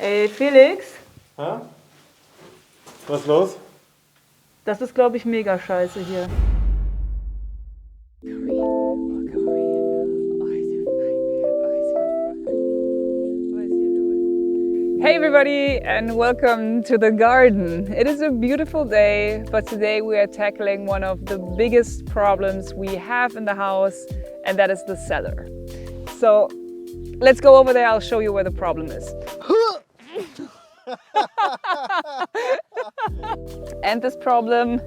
Ey, Felix? Ja? Was ist los? Das ist, glaube ich, mega scheiße hier. Hey everybody and welcome to the garden. It is a beautiful day, but today we are tackling one of the biggest problems we have in the house, and that is the cellar. So let's go over there, I'll show you where the problem is. And this problem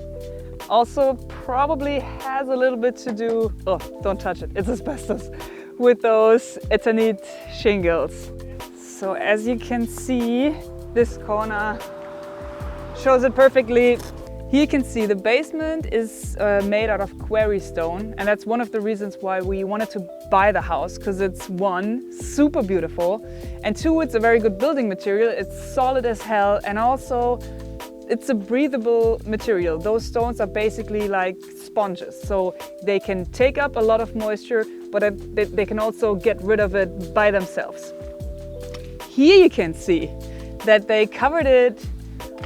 also probably has a little bit to do, oh, don't touch it, it's asbestos, with those Eternit shingles. So as you can see, this corner shows it perfectly. Here you can see the basement is made out of quarry stone, and that's one of the reasons why we wanted to buy the house, because it's one, super beautiful, and two, it's a very good building material. It's solid as hell, and also it's a breathable material. Those stones are basically like sponges, so they can take up a lot of moisture, but they can also get rid of it by themselves. Here you can see that they covered it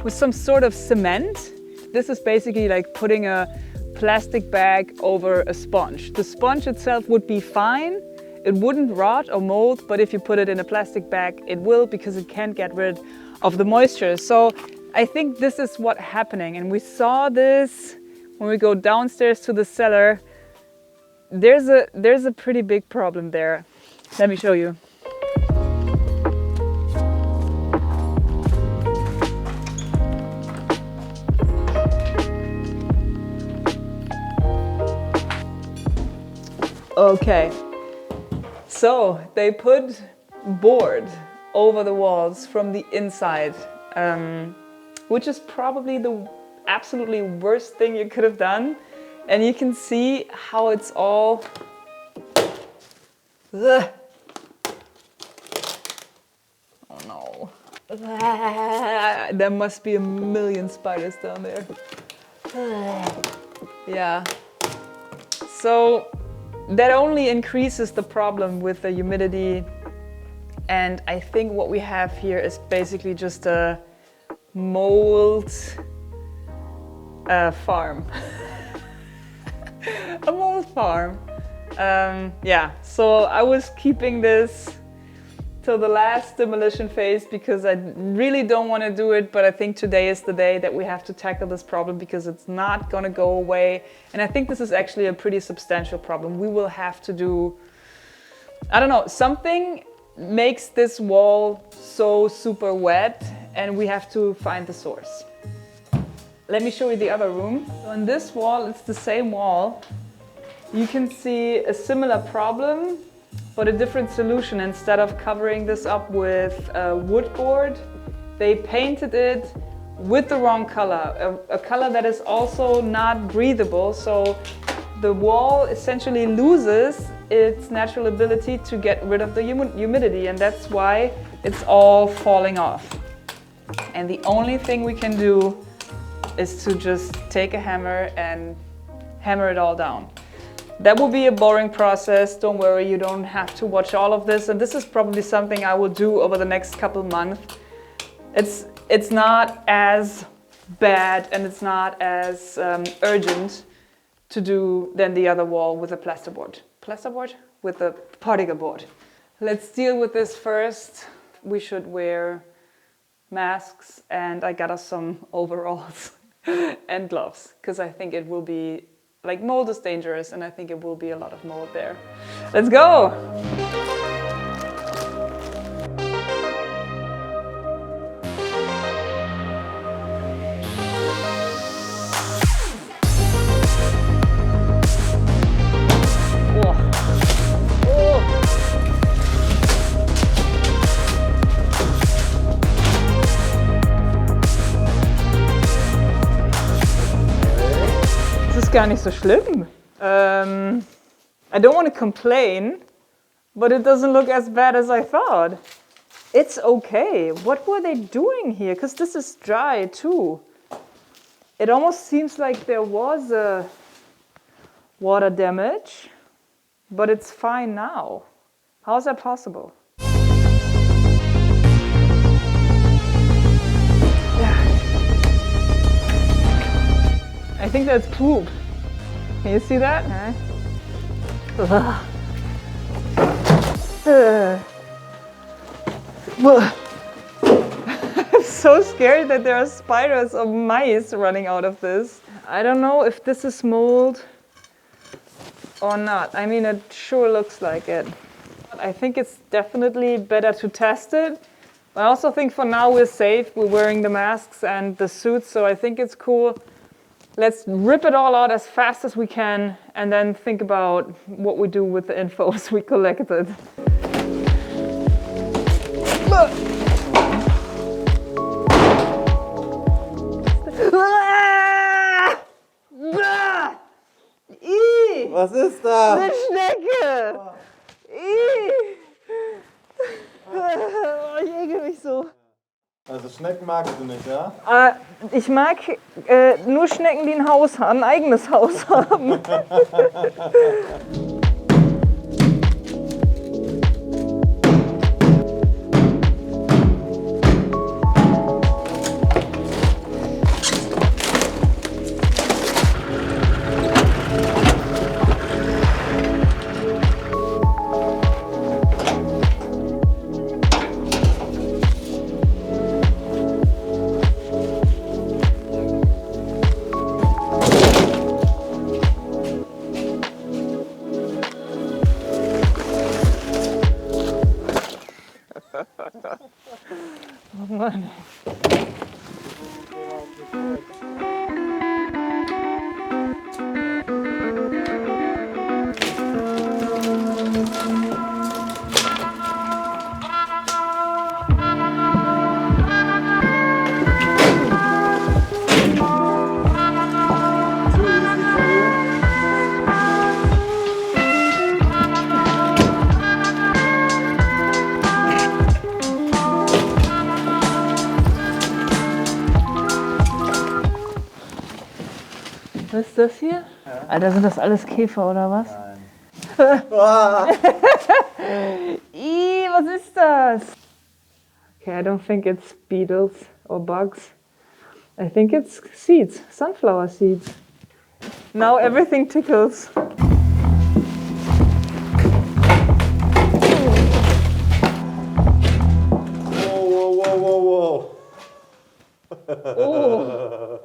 with some sort of cement. This is basically like putting a plastic bag over a sponge. The sponge itself would be fine. It wouldn't rot or mold, but if you put it in a plastic bag, it will, because it can't get rid of the moisture. So I think this is what's happening. And we saw this when we go downstairs to the cellar. There's a pretty big problem there. Let me show you. Okay, so they put board over the walls from the inside, which is probably the absolutely worst thing you could have done. And you can see how it's all... Ugh. Oh no. There must be a million spiders down there. Yeah. So that only increases the problem with the humidity, and I think what we have here is basically just a mold farm. A mold farm. Yeah, so I was keeping this till the last demolition phase because I really don't want to do it, but I think today is the day that we have to tackle this problem, because it's not going to go away. And I think this is actually a pretty substantial problem. We will have to do, I don't know, something makes this wall so super wet, and we have to find the source. Let me show you the other room. So on this wall, it's the same wall. You can see a similar problem, but a different solution. Instead of covering this up with wood board, they painted it with the wrong color, a color that is also not breathable. So the wall essentially loses its natural ability to get rid of the humidity, and that's why it's all falling off. And the only thing we can do is to just take a hammer and hammer it all down. That will be a boring process. Don't worry, you don't have to watch all of this. And this is probably something I will do over the next couple months. It's not as bad, and it's not as urgent to do than the other wall with a plasterboard. Plasterboard? With a particle board. Let's deal with this first. We should wear masks, and I got us some overalls and gloves, because I think it will be, like, mold is dangerous, and I think it will be a lot of mold there. Let's go! Gar nicht so schlimm. I don't want to complain, but it doesn't look as bad as I thought. It's okay. What were they doing here? Because this is dry too. It almost seems like there was a water damage, but it's fine now. How is that possible? think that's poop. Can you see that? I'm so scared that there are spiders or mice running out of this. I don't know if this is mold or not. I mean, it sure looks like it. I think it's definitely better to test it. I also think for now we're safe. We're wearing the masks and the suits, so I think it's cool. Let's rip it all out as fast as we can and then think about what we do with the infos we collected. Was ist da? Eine Schnecke! Oh, ich ekel mich so. Also Schnecken magst du nicht, ja? Ich mag nur Schnecken, die ein Haus haben, ein eigenes Haus haben. Oh Mann. Was ist das hier? Ja. Alter, sind das alles Käfer oder was? Nein. Was ist das? Okay, I don't think it's beetles or bugs. I think it's seeds, sunflower seeds. Now everything tickles. Whoa. Oh.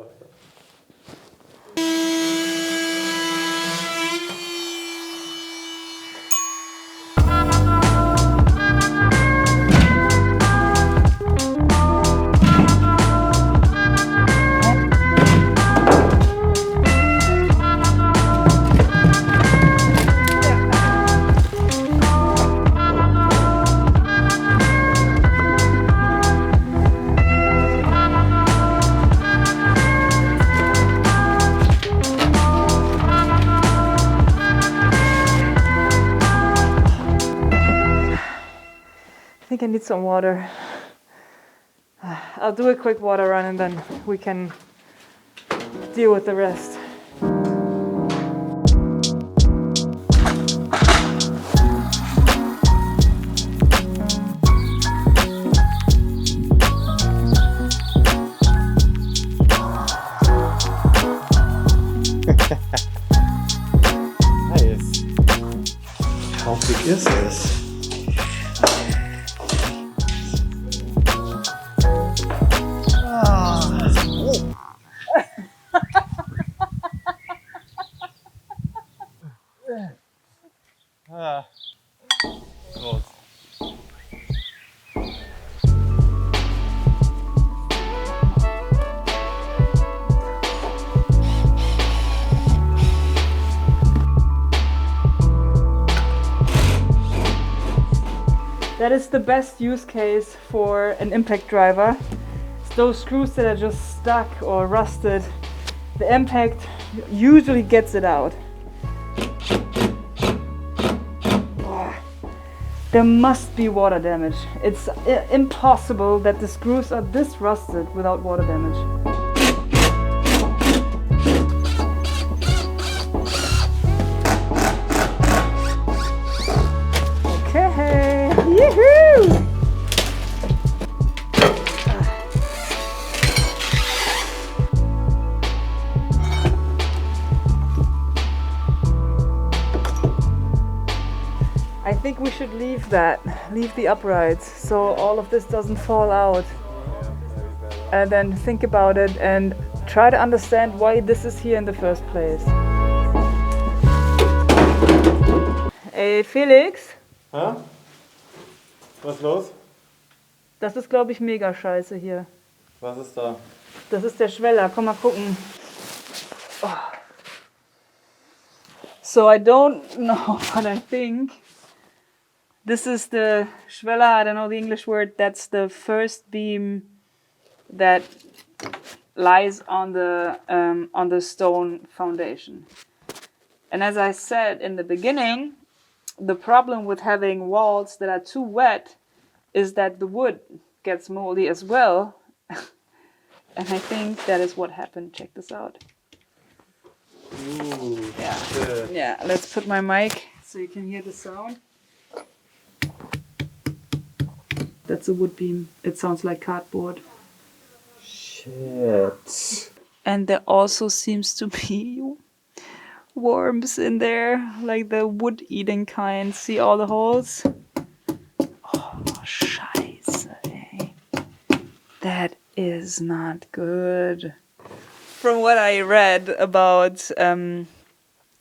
I think I need some water. I'll do a quick water run and then we can deal with the rest. Nice. How big is this? Groß. That is the best use case for an impact driver. It's those screws that are just stuck or rusted. The impact usually gets it out. There must be water damage. It's impossible that the screws are this rusted without water damage. Okay, yee-hoo! think we should leave the uprights, so all of this doesn't fall out. And then think about it and try to understand why this is here in the first place. Ey, Felix? Hä? Was ist los? Das ist, glaube ich, mega scheiße hier. Was ist da? Das ist der Schweller, komm mal gucken. Oh. So I don't know what I think. This is the Schweller, I don't know the English word, that's the first beam that lies on the stone foundation. And as I said in the beginning, the problem with having walls that are too wet is that the wood gets moldy as well. And I think that is what happened. Check this out. Ooh, Yeah. shit. Yeah, let's put my mic so you can hear the sound. That's a wood beam. It sounds like cardboard. Shit. And there also seems to be worms in there, like the wood-eating kind. See all the holes? Oh, scheiße, ey. That is not good. From what I read about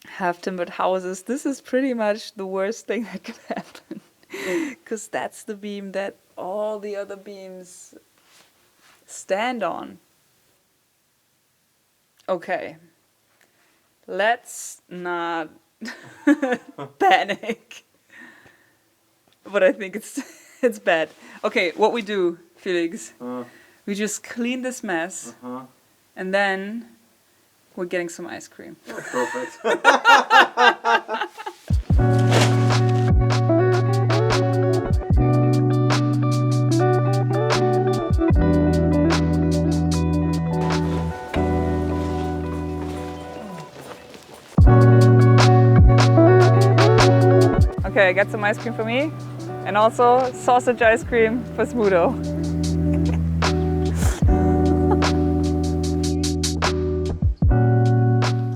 half-timbered houses, this is pretty much the worst thing that could happen. Because that's the beam that all the other beams stand on. Okay. Let's not panic. But I think it's bad. Okay, what we do, Felix, we just clean this mess, and then we're getting some ice cream. Perfect. Okay, I got some ice cream for me, and also sausage ice cream for Smudo.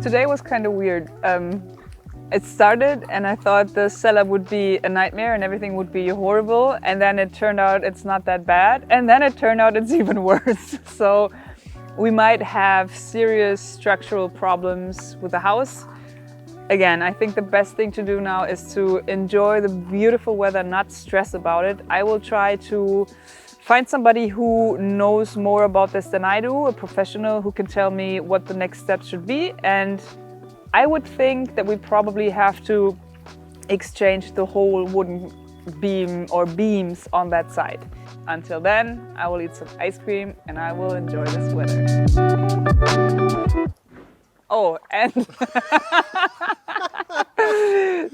Today was kind of weird. It started and I thought the cellar would be a nightmare and everything would be horrible, and then it turned out it's not that bad, and then it turned out it's even worse. So we might have serious structural problems with the house. Again, I think the best thing to do now is to enjoy the beautiful weather, not stress about it. I will try to find somebody who knows more about this than I do, a professional who can tell me what the next steps should be. And I would think that we probably have to exchange the whole wooden beam or beams on that side. Until then, I will eat some ice cream and I will enjoy this weather. Oh, and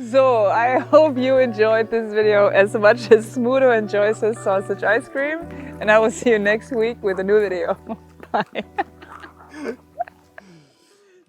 so I hope you enjoyed this video as much as Smudo enjoys his sausage ice cream, and I will see you next week with a new video. Bye.